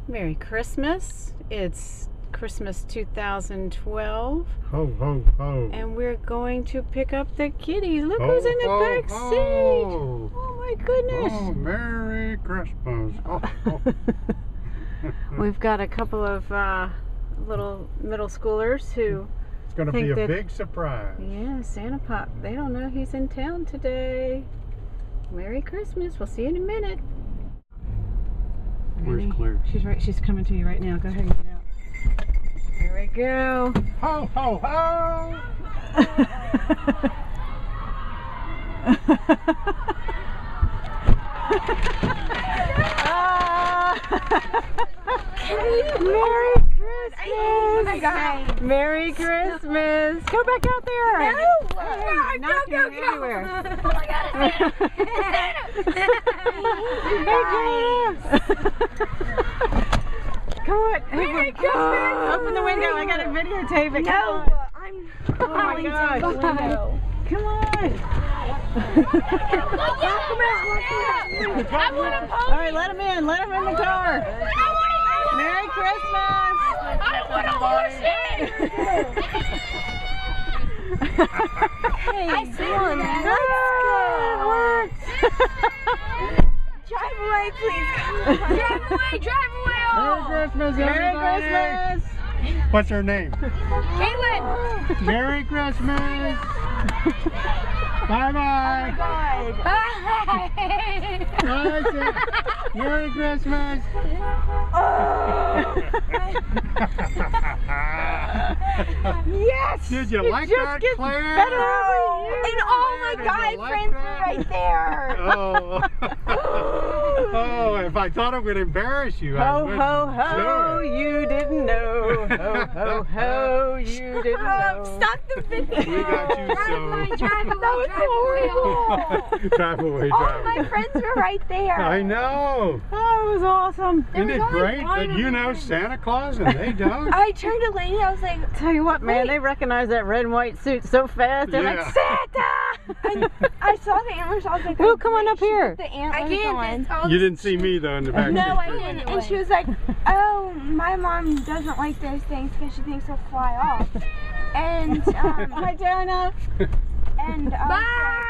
Merry Christmas. It's Christmas 2012. Ho, ho, ho. And we're going to pick up the kitties. Look Ho, who's in the ho, back ho. seat. Oh my goodness. Oh, Merry Christmas. Oh, oh. We've got a couple of little middle schoolers who It's going to think be a that- big surprise. yeah, Santa Pop. They don't know he's in town today. Merry Christmas. We'll see you in a minute. Where's Ready? Claire? She's right. She's coming to you right now. Go ahead and get out. Here we go. Ho, ho, ho. Merry Christmas! Merry Christmas! Go back out there! No! Hey, knocking everywhere. Oh my god, Hey, James! Come on! Merry Christmas! Open the window! I gotta videotape it! No, Come on. I'm Oh my gosh! Come on! I want a pony! All right, let him in! Let him in the car! Merry Christmas! I want a horsey! Hey, come on, let's go! Drive away, please! Drive away! Drive away! Merry Christmas, Merry everybody. Christmas! What's her name? Caitlin! Merry Christmas. Bye-bye. Bye! Bye, Sam. Merry Christmas. Yes! Did you It like just that, gets Claire? better every year. And all my Did you guy like friends were that? right there! Oh. Oh, if I thought it would embarrass you, I Ho, wouldn't ho, ho, do it. you didn't know. Ho, ho, ho, you didn't know. Stop the video! We got you Drive so. away, drive away, that was horrible! Drive away, All drive my away. friends were right there! I know. Oh, it was awesome. Isn't was it only great one that of you know them. Santa Claus and they don't? I turned to Lainey, I was like, Tell you what, man, Wait. they recognize that red and white suit so fast. They're like, Yeah. Santa! I saw the antlers, I was like, Ooh, come on up she here. put the antlers on. You didn't see me though in the back No, seat. I didn't. And she was like, oh, my mom doesn't like those things because she thinks they'll fly off. And, Hi, Jonah. and, Bye.